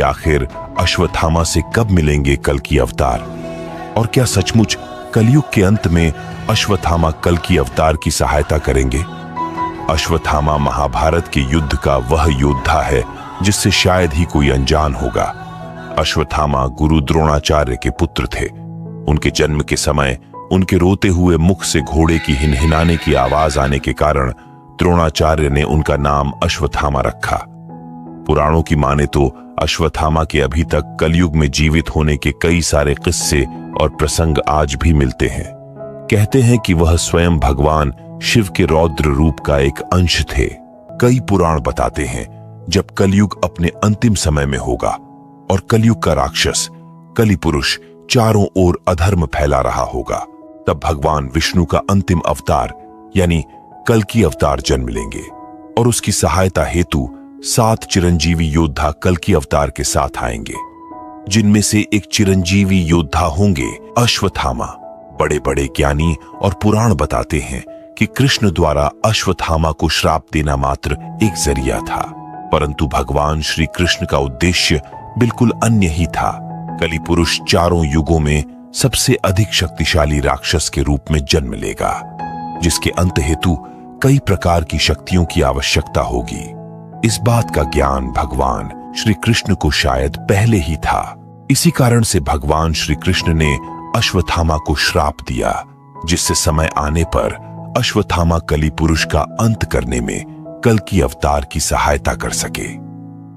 आखिर अश्वत्थामा से कब मिलेंगे कल्कि अवतार? और क्या सचमुच कलयुग के अंत में अश्वत्थामा कल्कि अवतार की सहायता करेंगे? अश्वत्थामा महाभारत के युद्ध का वह योद्धा है जिससे शायद ही कोई अनजान होगा। अश्वत्थामा गुरु द्रोणाचार्य के पुत्र थे। उनके जन्म के समय उनके रोते हुए मुख से घोड़े की हिनहिनाने की आवाज आने के कारण द्रोणाचार्य ने उनका नाम अश्वत्थामा रखा। पुराणों की माने तो अश्वत्थामा के अभी तक कलयुग में जीवित होने के कई सारे किस्से और प्रसंग आज भी मिलते हैं। कहते हैं कि वह स्वयं भगवान शिव के रौद्र रूप का एक अंश थे। कई पुराण बताते हैं जब कलयुग अपने अंतिम समय में होगा और कलयुग का राक्षस कलि पुरुष चारों ओर अधर्म फैला रहा होगा, तब भगवान विष्णु का अंतिम अवतार यानी कल्कि अवतार जन्म लेंगे और उसकी सहायता हेतु 7 चिरंजीवी योद्धा कल्कि अवतार के साथ आएंगे, जिनमें से एक चिरंजीवी योद्धा होंगे अश्वत्थामा। बड़े बड़े ज्ञानी और पुराण बताते हैं कि कृष्ण द्वारा अश्वत्थामा को श्राप देना मात्र एक जरिया था, परंतु भगवान श्री कृष्ण का उद्देश्य बिल्कुल अन्य ही था। कलि पुरुष चारों युगों में सबसे अधिक शक्तिशाली राक्षस के रूप में जन्म लेगा, जिसके अंत हेतु कई प्रकार की शक्तियों की आवश्यकता होगी। इस बात का ज्ञान भगवान श्री कृष्ण को शायद पहले ही था। इसी कारण से भगवान श्री कृष्ण ने अश्वत्थामा को श्राप दिया, जिससे समय आने पर अश्वत्थामा कलि पुरुष का अंत करने में कल्कि अवतार की सहायता कर सके।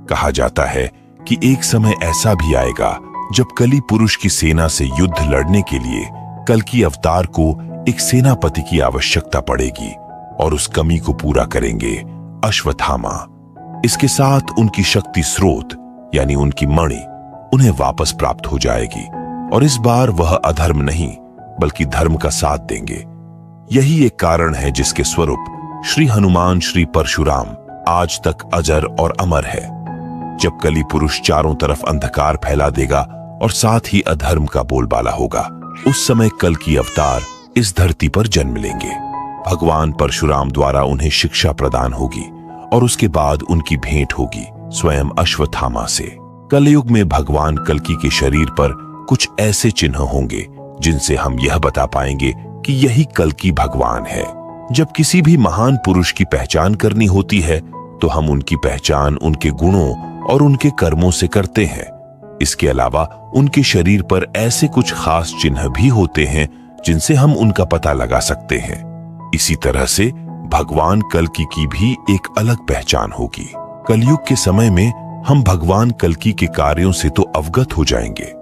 कहा जाता है कि एक समय ऐसा भी आएगा जब कलि पुरुष की सेना से युद्ध लड़ने के लिए कल्कि अवतार को एक सेनापति की आवश्यकता पड़ेगी और उस कमी को पूरा करेंगे अश्वत्थामा। इसके साथ उनकी शक्ति स्रोत यानी उनकी मणि उन्हें वापस प्राप्त हो जाएगी और इस बार वह अधर्म नहीं बल्कि धर्म का साथ देंगे। यही एक कारण है जिसके स्वरूप श्री हनुमान श्री परशुराम आज तक अजर और अमर है। जब कलि पुरुष चारों तरफ अंधकार फैला देगा और साथ ही अधर्म का बोलबाला होगा, उस समय कल्कि अवतार इस धरती पर जन्म लेंगे। भगवान परशुराम द्वारा उन्हें शिक्षा प्रदान होगी और उसके बाद उनकी भेंट होगी स्वयं अश्वत्थामा से। कलयुग में भगवान कल्कि के शरीर पर कुछ ऐसे चिन्ह होंगे जिनसे हम यह बता पाएंगे कि यही कल्कि भगवान है। जब किसी भी महान पुरुष की पहचान करनी होती है तो हम उनकी पहचान उनके गुणों और उनके कर्मों से करते हैं। इसके अलावा उनके शरीर पर ऐसे कुछ खास चिन्ह भी होते हैं जिनसे हम उनका पता लगा सकते हैं। इसी तरह से भगवान कल्कि की भी एक अलग पहचान होगी। कलयुग के समय में हम भगवान कल्कि के कार्यों से तो अवगत हो जाएंगे।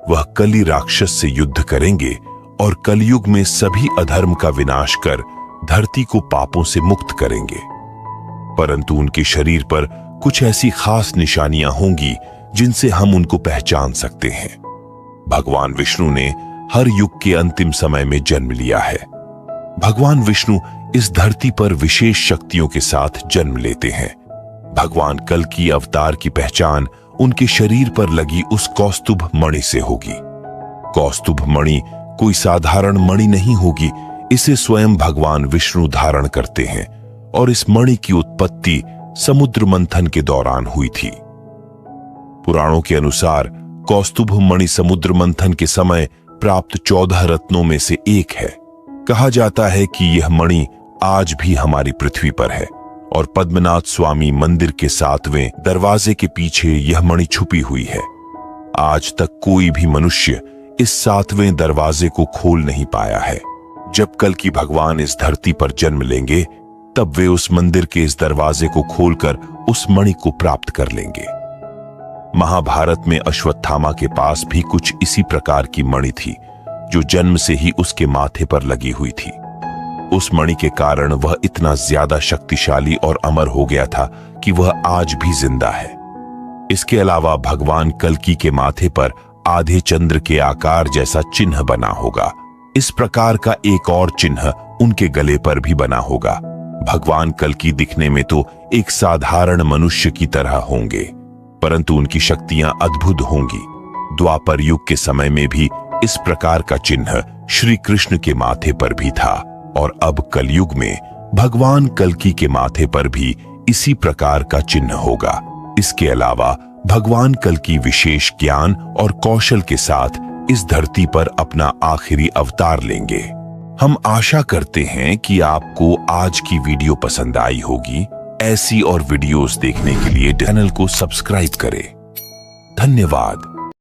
वह कलि राक्षस से युद्ध करेंगे और कलयुग में सभी अधर्म का विनाश कर धरती को पापों से मुक्त करेंगे, परंतु उनके शरीर पर कुछ ऐसी खास निशानियां होंगी जिनसे हम उनको पहचान सकते हैं। भगवान विष्णु ने हर युग के अंतिम समय में जन्म लिया है। भगवान विष्णु इस धरती पर विशेष शक्तियों के साथ जन्म लेते हैं। भगवान कल्कि अवतार की पहचान उनके शरीर पर लगी उस कौस्तुभ मणि से होगी। कौस्तुभ मणि कोई साधारण मणि नहीं होगी, इसे स्वयं भगवान विष्णु धारण करते हैं और इस मणि की उत्पत्ति समुद्र मंथन के दौरान हुई थी। पुराणों के अनुसार कौस्तुभ मणि समुद्र मंथन के समय प्राप्त 14 रत्नों में से एक है। कहा जाता है कि यह मणि आज भी हमारी पृथ्वी पर है और पद्मनाथ स्वामी मंदिर के 7वें दरवाजे के पीछे यह मणि छुपी हुई है। आज तक कोई भी मनुष्य इस 7वें दरवाजे को खोल नहीं पाया है। जब कल्कि भगवान इस धरती पर जन्म लेंगे तब वे उस मंदिर के इस दरवाजे को खोलकर उस मणि को प्राप्त कर लेंगे। महाभारत में अश्वत्थामा के पास भी कुछ इसी प्रकार की मणि थी जो जन्म से ही उसके माथे पर लगी हुई थी। उस मणि के कारण वह इतना ज्यादा शक्तिशाली और अमर हो गया था कि वह आज भी जिंदा है। इसके अलावा भगवान कल्कि के माथे पर आधे चंद्र के आकार जैसा चिन्ह बना होगा। इस प्रकार का एक और चिन्ह उनके गले पर भी बना होगा। भगवान कल्कि दिखने में तो एक साधारण मनुष्य की तरह होंगे, परंतु उनकी शक्तियां अद्भुत होंगी। द्वापर युग के समय में भी इस प्रकार का चिन्ह श्री कृष्ण के माथे पर भी था और अब कलयुग में भगवान कल्कि के माथे पर भी इसी प्रकार का चिन्ह होगा। इसके अलावा भगवान कल की विशेष ज्ञान और कौशल के साथ इस धरती पर अपना आखिरी अवतार लेंगे। हम आशा करते हैं कि आपको आज की वीडियो पसंद आई होगी। ऐसी और वीडियोस देखने के लिए चैनल को सब्सक्राइब करें। धन्यवाद।